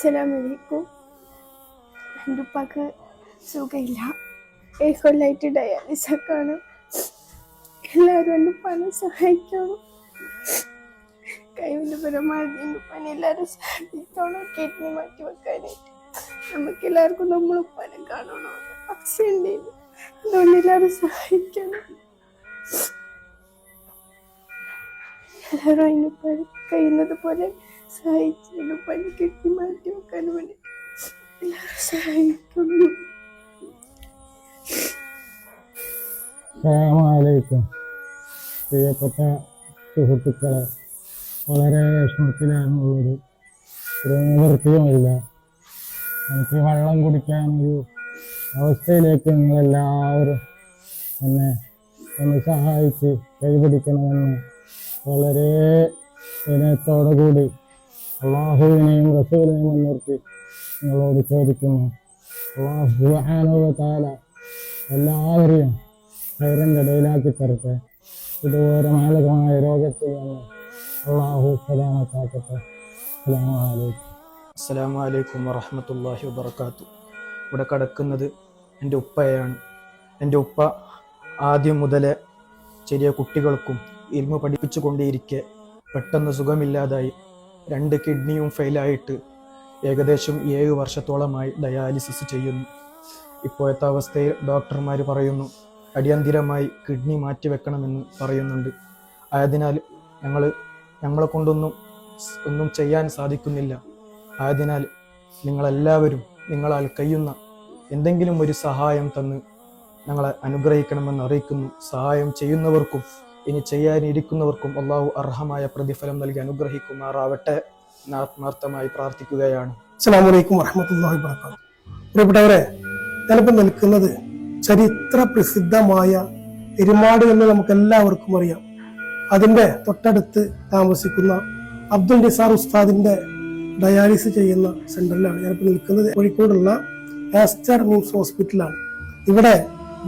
അസ്സലാമലൈക്കും. എൻ്റെ ഉപ്പാക്ക് സുഖമില്ല. 7 കൊല്ലമായിട്ട് ഡയാലിസൊക്കെയാണ്. എല്ലാവരും എൻ്റെ ഉപ്പാനെ സഹായിക്കണം. കഴിവിൻ്റെ പരമാവധി എൻ്റെ ഉപ്പാനെ എല്ലാവരും സഹായിക്കണം. കിഡ്നി മാറ്റി വെക്കാനായിട്ട് നമുക്ക് എല്ലാവർക്കും നമ്മൾ ഉപ്പാനെ കാണണം. ആശയുണ്ട്. അതുകൊണ്ട് എല്ലാവരും സഹായിക്കണം. എല്ലാവരും അതിന് കഴിയുന്നത് പോലെ സഹായിച്ചു പനി കെട്ടി മാറ്റി വെക്കാൻ വേണ്ടി എല്ലാവരും സഹായിക്കുന്നു. അസ്സലാമലൈക്കും. പ്രിയപ്പെട്ട സുഹൃത്തുക്കളെ, വളരെ വിഷമത്തിലാണുള്ളത്. ഒരു നിവൃത്തിയുമില്ല. എനിക്ക് വെള്ളം കുടിക്കാനൊരു അവസ്ഥയിലേക്ക് നിങ്ങളെല്ലാവരും എന്നെ ഒന്ന് സഹായിച്ച് കൈപിടിക്കണമെന്ന് വളരെ വിനയത്തോടു കൂടി അള്ളാഹുവിനെയും റസൂലിനെയും മുൻനിർത്തി നിങ്ങളോട് ചോദിക്കുന്നു. അള്ളാഹു സുബ്ഹാനഹു വ തആല എല്ലാവരെയും ഹൈറിൻ്റെ ഇടയിലാക്കി തരട്ടെ. ഇതുപോലെ മാരകമായ രോഗത്തിൽ നിന്ന് അള്ളാഹു സലാമത്താക്കട്ടെ. അസ്സലാമു അലൈക്കും വറഹ്മത്തുള്ളാഹി വബറകാതുഹു. ഇവിടെ കിടക്കുന്നത് എൻ്റെ ഉപ്പയാണ്. എൻ്റെ ഉപ്പ ആദ്യം മുതലേ ചെറിയ കുട്ടികൾക്കും ഇൽമു പഠിപ്പിച്ചു കൊണ്ടേയിരിക്കെ പെട്ടെന്ന് സുഖമില്ലാതായി. 2 കിഡ്നിയും ഫെയിലായിട്ട് ഏകദേശം 7 വർഷത്തോളമായി ഡയാലിസിസ് ചെയ്യുന്നു. ഇപ്പോഴത്തെ അവസ്ഥയിൽ ഡോക്ടർമാർ പറയുന്നു അടിയന്തിരമായി കിഡ്നി മാറ്റിവെക്കണമെന്ന് പറയുന്നുണ്ട്. ആയതിനാൽ ഞങ്ങളെ കൊണ്ടൊന്നും ചെയ്യാൻ സാധിക്കുന്നില്ല. ആയതിനാൽ നിങ്ങളെല്ലാവരും നിങ്ങളാൽ കഴിയുന്ന എന്തെങ്കിലും ഒരു സഹായം തന്ന് ഞങ്ങളെ അനുഗ്രഹിക്കണമെന്ന് അറിയിക്കുന്നു. സഹായം ചെയ്യുന്നവർക്കും ഇനി ചെയ്യാനിരിക്കുന്നവർക്കും അള്ളാഹു അർഹമായ പ്രതിഫലം നൽകി അനുഗ്രഹിക്കുമാറാവട്ടെ എന്ന് ആത്മാർത്ഥമായി പ്രാർത്ഥിക്കുകയാണ്. അസ്സലാമു അലൈക്കും വറഹ്മത്തുള്ളാഹി വബറകാതുഹു. പ്രിയപ്പെട്ടവരെ, ഞാനിപ്പോൾ നിൽക്കുന്നത് ചരിത്ര പ്രസിദ്ധമായ എരുമാട് എന്ന് നമുക്ക് എല്ലാവർക്കും അറിയാം. അതിന്റെ തൊട്ടടുത്ത് താമസിക്കുന്ന അബ്ദുൽ നിസാർ ഉസ്താദിന്റെ ഡയാലിസിസ് ചെയ്യുന്ന സെന്ററിലാണ് ഞാനിപ്പോൾ നിൽക്കുന്നത്. കോഴിക്കോടുള്ള ആസ്റ്റർ മിംസ് ഹോസ്പിറ്റലാണ്. ഇവിടെ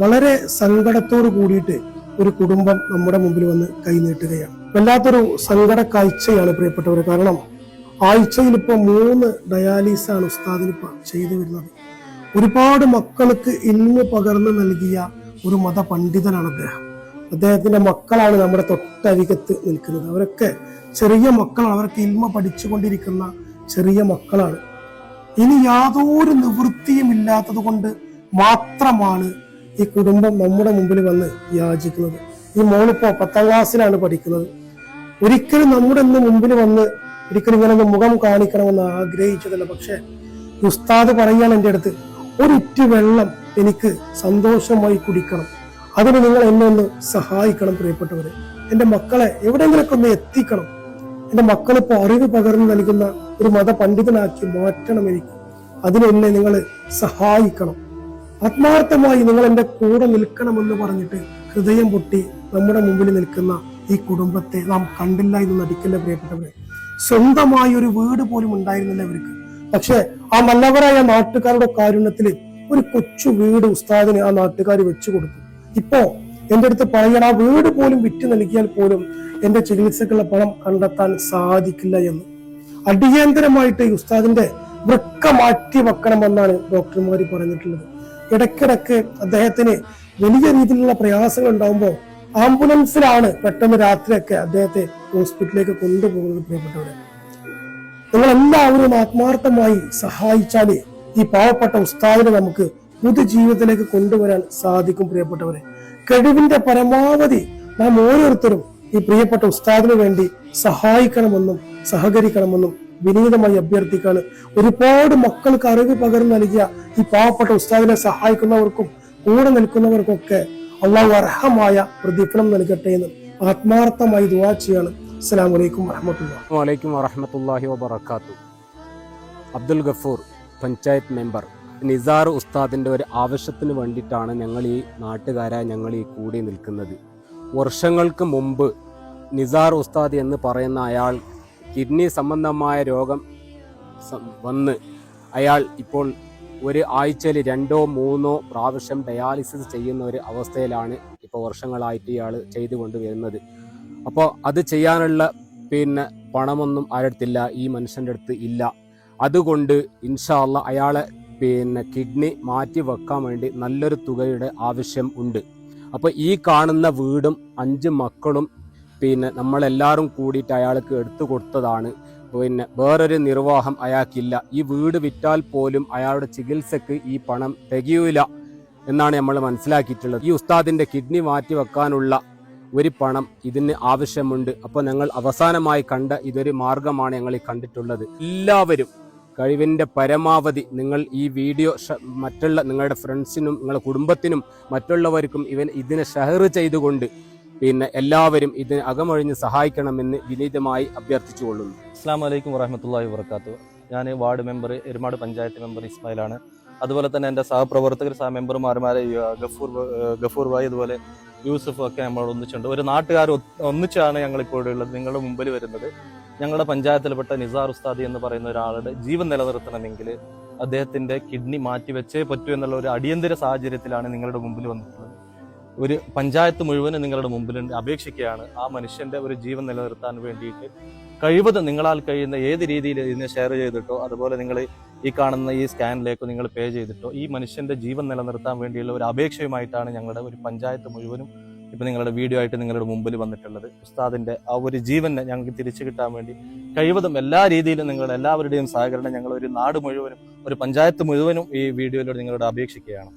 വളരെ സങ്കടത്തോട് കൂടിയിട്ട് ഒരു കുടുംബം നമ്മുടെ മുമ്പിൽ വന്ന് കൈനീട്ടുകയാണ്. വല്ലാത്തൊരു സങ്കട കാഴ്ചയാണ് പ്രിയപ്പെട്ടവർ. കാരണം ആഴ്ചയിൽ ഇപ്പോൾ 3 ഡയാലിസാണ് ഉസ്താദിന് ഇപ്പോൾ ചെയ്തു വരുന്നത്. ഒരുപാട് മക്കൾക്ക് ഇൽമു പകർന്നു നൽകിയ ഒരു മത പണ്ഡിതനാണ് അദ്ദേഹം. അദ്ദേഹത്തിന്റെ മക്കളാണ് നമ്മുടെ തൊട്ടരികത്ത് നിൽക്കുന്നത്. അവരൊക്കെ ചെറിയ മക്കളാണ്. അവർക്ക് ഇൽമ പഠിച്ചുകൊണ്ടിരിക്കുന്ന ചെറിയ മക്കളാണ്. ഇനി യാതൊരു നിവൃത്തിയും ഇല്ലാത്തത് കൊണ്ട് മാത്രമാണ് ഈ കുടുംബം നമ്മുടെ മുമ്പിൽ വന്ന് യാചിക്കുന്നത്. ഈ മോളിപ്പോ 10ാം ക്ലാസ്സിലാണ് പഠിക്കുന്നത്. ഒരിക്കലും നമ്മുടെ മുമ്പിൽ വന്ന് ഒരിക്കലും ഇങ്ങനെ മുഖം കാണിക്കണമെന്ന് ആഗ്രഹിച്ചതല്ല. പക്ഷെ ഉസ്താദ് പറയാണ് എൻ്റെ അടുത്ത്, ഒരിറ്റ് വെള്ളം എനിക്ക് സന്തോഷമായി കുടിക്കണം, അതിന് നിങ്ങൾ എന്നെ ഒന്ന് സഹായിക്കണം പ്രിയപ്പെട്ടവരെ. എൻ്റെ മക്കളെ എവിടെയെങ്കിലൊക്കെ ഒന്ന് എത്തിക്കണം. എൻ്റെ മക്കളിപ്പോ അറിവ് പകർന്നു നൽകുന്ന ഒരു മത പണ്ഡിതനാക്കി മാറ്റണം എനിക്ക്. അതിനെന്നെ നിങ്ങൾ സഹായിക്കണം. ആത്മാർത്ഥമായി നിങ്ങൾ എൻ്റെ കൂടെ നിൽക്കണമെന്ന് പറഞ്ഞിട്ട് ഹൃദയം പൊട്ടി നമ്മുടെ മുമ്പിൽ നിൽക്കുന്ന ഈ കുടുംബത്തെ നാം കണ്ടില്ല എന്ന് നടിക്കില്ല പ്രിയപ്പെട്ടവരെ. സ്വന്തമായി ഒരു വീട് പോലും ഉണ്ടായിരുന്നില്ല അവർക്ക്. പക്ഷെ ആ നല്ലവരായ നാട്ടുകാരുടെ കാരുണ്യത്തിൽ ഒരു കൊച്ചു വീട് ഉസ്താദിന് ആ നാട്ടുകാർ വെച്ചു കൊടുത്തു. ഇപ്പോ എൻ്റെ അടുത്ത് പറയണം, ആ വീട് പോലും വിറ്റ് നൽകിയാൽ പോലും എന്റെ ചികിത്സക്കുള്ള പണം കണ്ടെത്താൻ സാധിക്കില്ല എന്ന്. അടിയന്തരമായിട്ട് ഈ ഉസ്താദിന്റെ വൃക്ക മാറ്റി വെക്കണമെന്നാണ് ഡോക്ടർമാർ പറഞ്ഞിട്ടുള്ളത്. ഇടയ്ക്കിടയ്ക്ക് അദ്ദേഹത്തിന് വലിയ രീതിയിലുള്ള പ്രയാസങ്ങൾ ഉണ്ടാകുമ്പോൾ ആംബുലൻസിലാണ് പെട്ടെന്ന് രാത്രിയൊക്കെ അദ്ദേഹത്തെ ഹോസ്പിറ്റലിലേക്ക് കൊണ്ടുപോകുന്നത്. പ്രിയപ്പെട്ടവരെ, നിങ്ങൾ എല്ലാവരും ആത്മാർത്ഥമായി സഹായിച്ചാലേ ഈ പാവപ്പെട്ട ഉസ്താദിനെ നമുക്ക് പുതുജീവിതത്തിലേക്ക് കൊണ്ടുവരാൻ സാധിക്കും. പ്രിയപ്പെട്ടവരെ, കഴിവിന്റെ പരമാവധി നാം ഓരോരുത്തരും ഈ പ്രിയപ്പെട്ട ഉസ്താദിന് വേണ്ടി സഹായിക്കണമെന്നും സഹകരിക്കണമെന്നും വിനീതമായി അഭ്യർത്ഥിക്കാണ്. ഒരുപാട് മക്കൾക്ക് അറിവ് പകർന്നു നൽകിയ ഈ പാവപ്പെട്ട ഉസ്താദിനെ സഹായിക്കുന്നവർക്കും കൂടെ നിൽക്കുന്നവർക്കൊക്കെ അള്ളാഹു അർഹമായ പ്രതിഫലം നൽകട്ടെ എന്ന് ആത്മാർത്ഥമായി ദുആ ചെയ്യാണ്. അസ്സലാമു അലൈക്കും വറഹ്മത്തുള്ളാഹി വബറകാതുഹു. അബ്ദുൽ ഗഫൂർ, പഞ്ചായത്ത് മെമ്പർ. നിസാർ ഉസ്താദിൻ്റെ ഒരു ആവശ്യത്തിന് വേണ്ടിയിട്ടാണ് ഞങ്ങൾ ഈ കൂടി നിൽക്കുന്നത്. വർഷങ്ങൾക്ക് മുമ്പ് നിസാർ ഉസ്താദ് എന്ന് പറയുന്ന അയാൾ കിഡ്നി സംബന്ധമായ രോഗം വന്ന് അയാൾ ഇപ്പോൾ ഒരു ആഴ്ചയിൽ 2-3 പ്രാവശ്യം ഡയാലിസിസ് ചെയ്യുന്ന ഒരു അവസ്ഥയിലാണ് ഇപ്പോൾ വർഷങ്ങളായിട്ട് ഇയാൾ ചെയ്തുകൊണ്ട് വരുന്നത്. അപ്പോൾ അത് ചെയ്യാനുള്ള പണമൊന്നും ആരടുത്തില്ല, ഈ മനുഷ്യൻ്റെ അടുത്ത് ഇല്ല. അതുകൊണ്ട് ഇൻഷാ അള്ളാ അയാളെ കിഡ്നി മാറ്റി വെക്കാൻ വേണ്ടി നല്ലൊരു തുകയുടെ ആവശ്യം ഉണ്ട്. അപ്പോൾ ഈ കാണുന്ന വീടും 5 മക്കളും നമ്മളെല്ലാവരും കൂടിയിട്ട് അയാൾക്ക് എടുത്തു കൊടുത്തതാണ്. വേറൊരു നിർവാഹം അയാൾക്കില്ല. ഈ വീട് വിറ്റാൽ പോലും അയാളുടെ ചികിത്സക്ക് ഈ പണം തികയൂല എന്നാണ് നമ്മൾ മനസ്സിലാക്കിയിട്ടുള്ളത്. ഈ ഉസ്താദിന്റെ കിഡ്നി മാറ്റി വെക്കാനുള്ള ഒരു പണം ഇതിന് ആവശ്യമുണ്ട്. അപ്പോൾ ഞങ്ങൾ അവസാനമായി കണ്ട ഇതൊരു മാർഗമാണ് ഞങ്ങൾ ഈ കണ്ടിട്ടുള്ളത്. എല്ലാവരും കഴിവിൻ്റെ പരമാവധി നിങ്ങൾ ഈ വീഡിയോ മറ്റുള്ള നിങ്ങളുടെ ഫ്രണ്ട്സിനും നിങ്ങളുടെ കുടുംബത്തിനും മറ്റുള്ളവർക്കും ഇതിനെ ഷെയർ ചെയ്തുകൊണ്ട് എല്ലാവരും ഇതിന് അകമൊഴിഞ്ഞ് സഹായിക്കണമെന്ന് വിനീതമായി അഭ്യർത്ഥിച്ചുകൊള്ളുന്നു. അസ്സലാമു അലൈക്കും വറഹ്മത്തുള്ളാഹി വബറകാതുഹു. ഞാൻ ward member Erumad panchayat member ഇസ്മായിലാണ്. അതുപോലെ തന്നെ എൻ്റെ സഹപ്രവർത്തകർ മെമ്പർമാരുമായ ഗഫൂർ ഭായി അതുപോലെ യൂസഫ് ഒക്കെ നമ്മൾ ഒന്നിച്ചുണ്ട്. ഒരു നാട്ടുകാർ ഒന്നിച്ചാണ് ഞങ്ങളിപ്പോൾ ഉള്ളത്, നിങ്ങളുടെ മുമ്പിൽ വരുന്നത്. ഞങ്ങളുടെ പഞ്ചായത്തിൽപ്പെട്ട നിസാർ ഉസ്താദി എന്ന് പറയുന്ന ഒരാളുടെ ജീവൻ നിലനിർത്തണമെങ്കിൽ അദ്ദേഹത്തിന്റെ കിഡ്നി മാറ്റിവെച്ചേ പറ്റൂ എന്നുള്ള ഒരു അടിയന്തര സാഹചര്യത്തിലാണ് നിങ്ങളുടെ മുമ്പിൽ വന്നിട്ടുള്ളത്. ഒരു പഞ്ചായത്ത് മുഴുവനും നിങ്ങളുടെ മുമ്പിൽ അപേക്ഷിക്കുകയാണ് ആ മനുഷ്യന്റെ ഒരു ജീവൻ നിലനിർത്താൻ വേണ്ടിയിട്ട് കഴിവതും നിങ്ങളാൽ കഴിയുന്ന ഏത് രീതിയിൽ ഇതിനെ ഷെയർ ചെയ്തിട്ടോ അതുപോലെ നിങ്ങൾ ഈ കാണുന്ന ഈ സ്കാനിലേക്കോ നിങ്ങൾ പേ ചെയ്തിട്ടോ ഈ മനുഷ്യന്റെ ജീവൻ നിലനിർത്താൻ വേണ്ടിയുള്ള ഒരു അപേക്ഷയുമായിട്ടാണ് ഞങ്ങളുടെ ഒരു പഞ്ചായത്ത് മുഴുവനും ഇപ്പൊ നിങ്ങളുടെ വീഡിയോ ആയിട്ട് നിങ്ങളുടെ മുമ്പിൽ വന്നിട്ടുള്ളത്. ഉസ്താദിന്റെ ആ ഒരു ജീവനെ ഞങ്ങൾക്ക് തിരിച്ചു കിട്ടാൻ വേണ്ടി കഴിവതും എല്ലാ രീതിയിലും നിങ്ങളുടെ എല്ലാവരുടെയും സഹകരണം ഞങ്ങൾ ഒരു നാട് മുഴുവനും ഒരു പഞ്ചായത്ത് മുഴുവനും ഈ വീഡിയോയിലൂടെ നിങ്ങളോട് അപേക്ഷിക്കുകയാണ്.